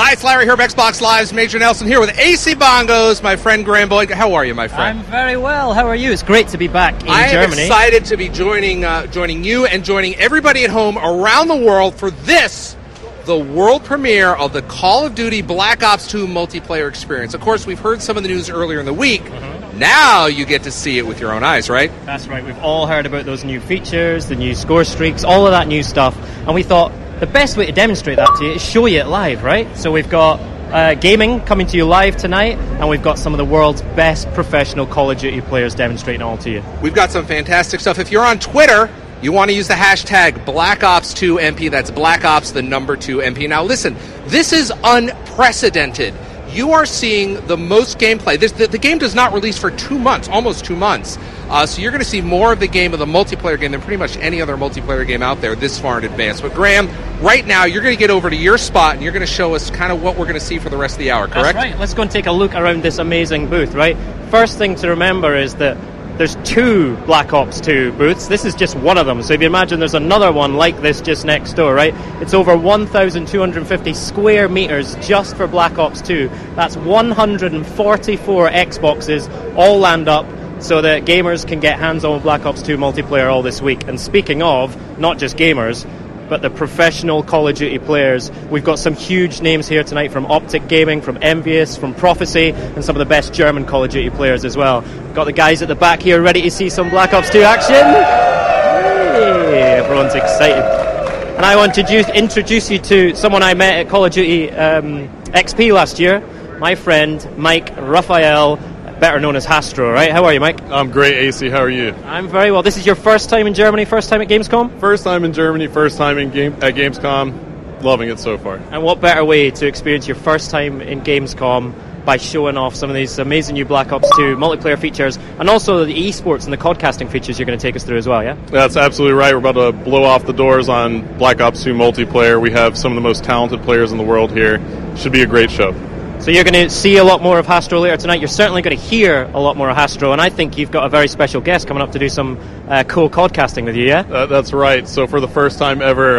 Hi, it's Larry here of Xbox Live's Major Nelson here with AC Bongos, my friend Graham Boyd. How are you, my friend? I'm very well. How are you? It's great to be back in Germany. I am excited to be joining you and joining everybody at home around the world for this, the world premiere of the Call of Duty Black Ops 2 multiplayer experience. Of course, we've heard some of the news earlier in the week. Now you get to see it with your own eyes, right? That's right. We've all heard about those new features, the new score streaks, all of that new stuff. And we thought the best way to demonstrate that to you is show you it live, right? So we've got gaming coming to you live tonight, and we've got some of the world's best professional Call of Duty players demonstrating it all to you. We've got some fantastic stuff. If you're on Twitter, you want to use the hashtag BlackOps2MP. That's Black Ops, the number 2 MP. Now listen, this is unprecedented. You are seeing the most gameplay. The game does not release for 2 months, almost 2 months. So you're going to see more of the game, of the multiplayer game, than pretty much any other multiplayer game out there this far in advance. But Graham, right now, you're going to get over to your spot, and you're going to show us kind of what we're going to see for the rest of the hour, correct? That's right. Let's go and take a look around this amazing booth, right? First thing to remember is that there's 2 Black Ops 2 booths. This is just one of them. So if you imagine there's another one like this just next door, right? It's over 1,250 square meters just for Black Ops 2. That's 144 Xboxes all land up so that gamers can get hands-on with Black Ops 2 multiplayer all this week. And speaking of, not just gamers, but the professional Call of Duty players. We've got some huge names here tonight from Optic Gaming, from Envious, from Prophecy, and some of the best German Call of Duty players as well. Got the guys at the back here ready to see some Black Ops 2 action. Hey, everyone's excited. And I want to introduce you to someone I met at Call of Duty XP last year, my friend Mike Raphael, better known as Hastro, right? How are you, Mike? I'm great, AC. How are you? I'm very well. This is your first time in Germany, first time at Gamescom? First time in Germany, first time at Gamescom. Loving it so far. And what better way to experience your first time in Gamescom by showing off some of these amazing new Black Ops 2 multiplayer features, and also the esports and the codcasting features you're going to take us through as well, yeah? That's absolutely right. We're about to blow off the doors on Black Ops 2 multiplayer. We have some of the most talented players in the world here. Should be a great show. So you're going to see a lot more of Hastro later tonight. You're certainly going to hear a lot more of Hastro, and I think you've got a very special guest coming up to do some cool codcasting with you, yeah? That's right. So for the first time ever,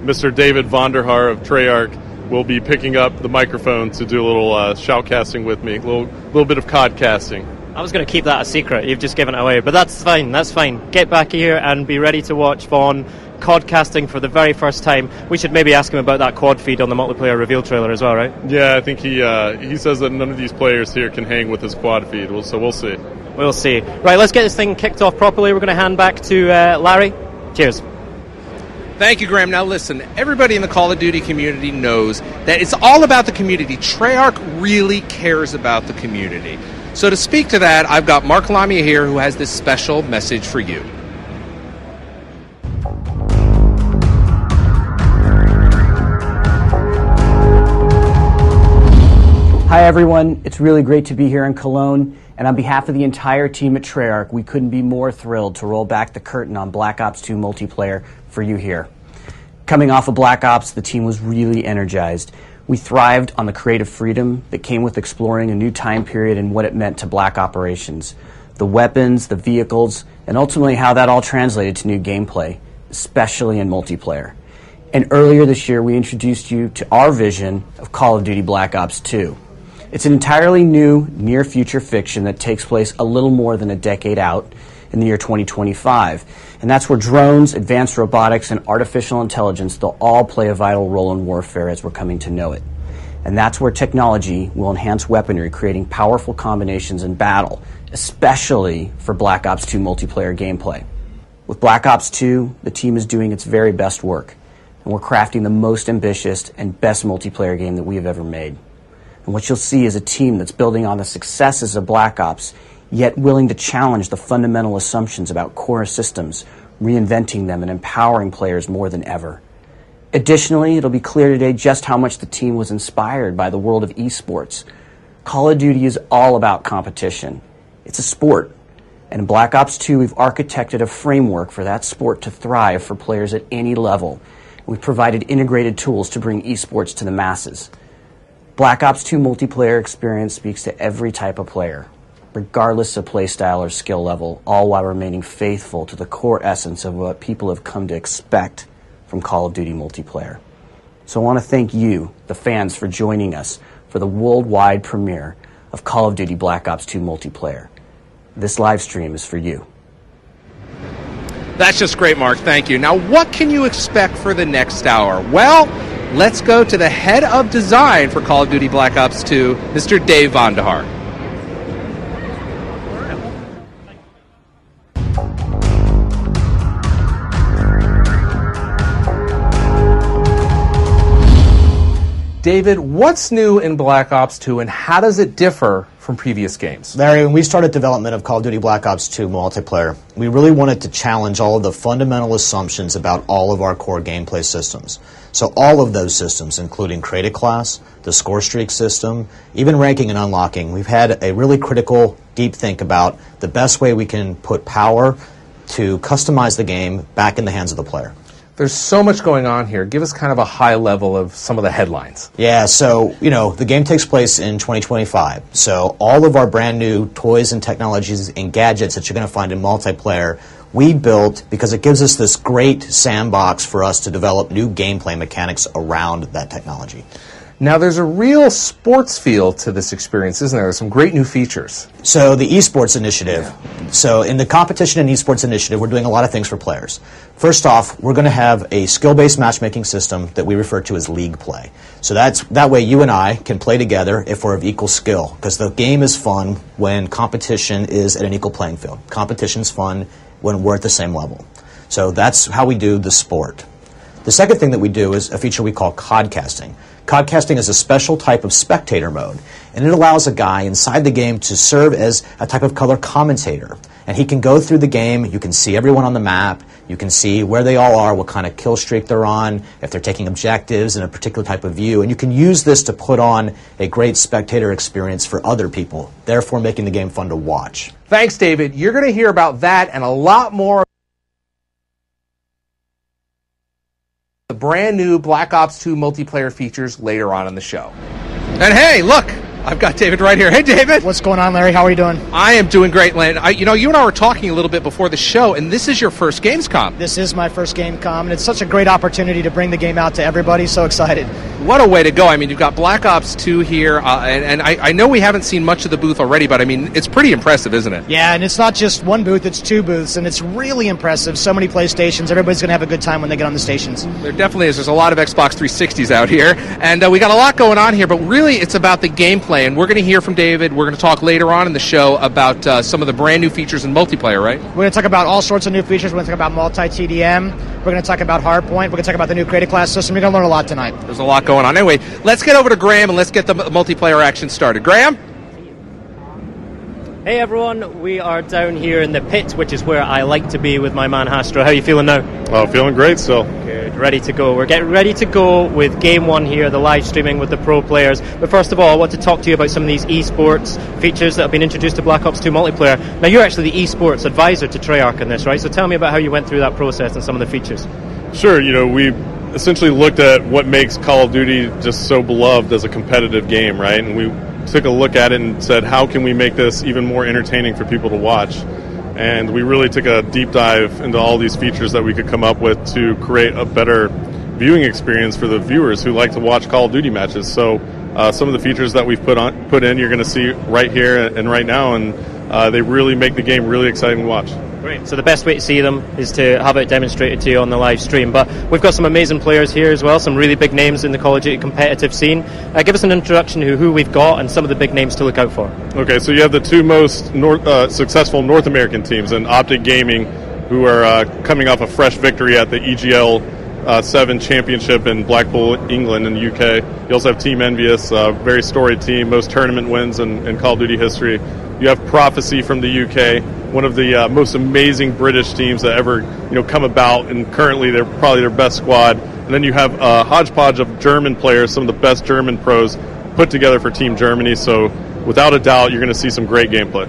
Mr. David Vonderhaar of Treyarch will be picking up the microphone to do a little shoutcasting with me, a little bit of codcasting. I was going to keep that a secret. You've just given it away, but that's fine. That's fine. Get back here and be ready to watch Vaughn codcasting for the very first time. We should maybe ask him about that quad feed on the multiplayer reveal trailer as well, right? Yeah, I think he says that none of these players here can hang with his quad feed, so we'll see. We'll see. Right, let's get this thing kicked off properly. We're going to hand back to Larry. Cheers. Thank you, Graham. Now listen, everybody in the Call of Duty community knows that it's all about the community. Treyarch really cares about the community. So to speak to that, I've got Mark Lamia here who has this special message for you. Hi everyone, it's really great to be here in Cologne, and on behalf of the entire team at Treyarch, we couldn't be more thrilled to roll back the curtain on Black Ops 2 multiplayer for you here. Coming off of Black Ops, the team was really energized. We thrived on the creative freedom that came with exploring a new time period and what it meant to Black operations, the weapons, the vehicles, and ultimately how that all translated to new gameplay, especially in multiplayer. And earlier this year, we introduced you to our vision of Call of Duty Black Ops 2. It's an entirely new, near-future fiction that takes place a little more than a decade out in the year 2025. And that's where drones, advanced robotics, and artificial intelligence, they'll all play a vital role in warfare as we're coming to know it. And that's where technology will enhance weaponry, creating powerful combinations in battle, especially for Black Ops 2 multiplayer gameplay. With Black Ops 2, the team is doing its very best work, and we're crafting the most ambitious and best multiplayer game that we have ever made. And what you'll see is a team that's building on the successes of Black Ops, yet willing to challenge the fundamental assumptions about core systems, reinventing them and empowering players more than ever. Additionally, it'll be clear today just how much the team was inspired by the world of esports. Call of Duty is all about competition. It's a sport. And in Black Ops 2, we've architected a framework for that sport to thrive for players at any level. We've provided integrated tools to bring esports to the masses. Black Ops 2 multiplayer experience speaks to every type of player, regardless of playstyle or skill level, all while remaining faithful to the core essence of what people have come to expect from Call of Duty multiplayer. So I want to thank you, the fans, for joining us for the worldwide premiere of Call of Duty Black Ops 2 multiplayer. This live stream is for you. That's just great, Mark. Thank you. Now, what can you expect for the next hour? Well, let's go to the head of design for Call of Duty Black Ops 2, Mr. Dave Vonderhaar. David, what's new in Black Ops 2 and how does it differ from previous games? Larry, when we started development of Call of Duty Black Ops 2 multiplayer, we really wanted to challenge all of the fundamental assumptions about all of our core gameplay systems. So all of those systems, including Created Class, the score streak system, even ranking and unlocking, we've had a really critical, deep think about the best way we can put power to customize the game back in the hands of the player. There's so much going on here. Give us kind of a high level of some of the headlines. Yeah, so, the game takes place in 2025. So all of our brand new toys and technologies and gadgets that you're going to find in multiplayer, we built because it gives us this great sandbox for us to develop new gameplay mechanics around that technology. Now, there's a real sports feel to this experience, isn't there? There's some great new features. So the esports initiative. So in the competition and esports initiative, we're doing a lot of things for players. First off, we're going to have a skill-based matchmaking system that we refer to as league play. So that way you and I can play together if we're of equal skill, because the game is fun when competition is at an equal playing field. Competition's fun when we're at the same level. So that's how we do the sport. The second thing that we do is a feature we call codcasting. Codcasting is a special type of spectator mode, and it allows a guy inside the game to serve as a type of color commentator. And he can go through the game, you can see everyone on the map, you can see where they all are, what kind of kill streak they're on, if they're taking objectives in a particular type of view, and you can use this to put on a great spectator experience for other people, therefore making the game fun to watch. Thanks, David. You're going to hear about that and a lot more. The brand new Black Ops 2 multiplayer features later on in the show. And hey, look, I've got David right here. Hey, David. What's going on, Larry? How are you doing? I am doing great, Len. You and I were talking a little bit before the show, and this is your first Gamescom. This is my first Gamescom, and it's such a great opportunity to bring the game out to everybody. So excited. What a way to go. I mean, you've got Black Ops 2 here, and I know we haven't seen much of the booth already, but I mean, it's pretty impressive, isn't it? Yeah, and it's not just one booth, it's two booths, and it's really impressive. So many PlayStations. Everybody's going to have a good time when they get on the stations. There definitely is. There's a lot of Xbox 360s out here, and we got a lot going on here, but really it's about the gameplay, and we're going to hear from David. We're going to talk later on in the show about some of the brand new features in multiplayer, right? We're going to talk about all sorts of new features. We're going to talk about multi-TDM. We're going to talk about Hardpoint. We're going to talk about the new Created Class system. You're going to learn a lot tonight. There's a lot going on. Anyway, let's get over to Graham and let's get the multiplayer action started. Graham? Hey everyone, we are down here in the pit, which is where I like to be with my man Hastro. How are you feeling now? Oh, feeling great still. Good, ready to go. We're getting ready to go with Game 1 here, the live streaming with the pro players. But first of all, I want to talk to you about some of these esports features that have been introduced to Black Ops 2 multiplayer. Now, you're actually the esports advisor to Treyarch in this, right? So tell me about how you went through that process and some of the features. Sure, we essentially looked at what makes Call of Duty just so beloved as a competitive game, right? And we took a look at it and said, how can we make this even more entertaining for people to watch? And we really took a deep dive into all these features that we could come up with to create a better viewing experience for the viewers who like to watch Call of Duty matches. So some of the features that we've put in, you're going to see right here and right now, and they really make the game really exciting to watch. Great. So the best way to see them is to have it demonstrated to you on the live stream. But we've got some amazing players here as well, some really big names in the Call of Duty competitive scene. Give us an introduction to who we've got and some of the big names to look out for. Okay, so you have the two most successful North American teams in Optic Gaming, who are coming off a fresh victory at the EGL 7 Championship in Blackpool, England in the UK. You also have Team Envious, a very storied team, most tournament wins in Call of Duty history. You have Prophecy from the UK, one of the most amazing British teams that ever come about, and currently they're probably their best squad. And then you have a hodgepodge of German players, some of the best German pros put together for Team Germany. So without a doubt, you're going to see some great gameplay.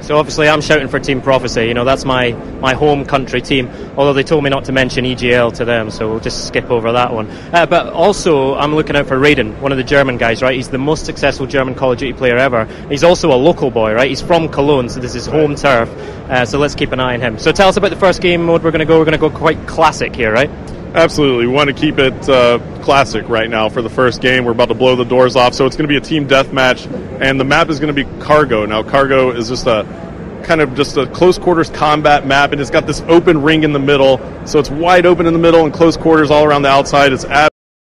So obviously I'm shouting for Team Prophecy, that's my home country team, although they told me not to mention EGL to them, so we'll just skip over that one. But also I'm looking out for Raiden, one of the German guys, right? He's the most successful German Call of Duty player ever. He's also a local boy, right? He's from Cologne, so this is home turf, so let's keep an eye on him. So tell us about the first game mode we're going to go. We're going to go quite classic here, right? Absolutely. We want to keep it classic right now for the first game. We're about to blow the doors off, so it's going to be a team deathmatch, and the map is going to be Cargo. Now, Cargo is just a close quarters combat map, and it's got this open ring in the middle, so it's wide open in the middle and close quarters all around the outside. It's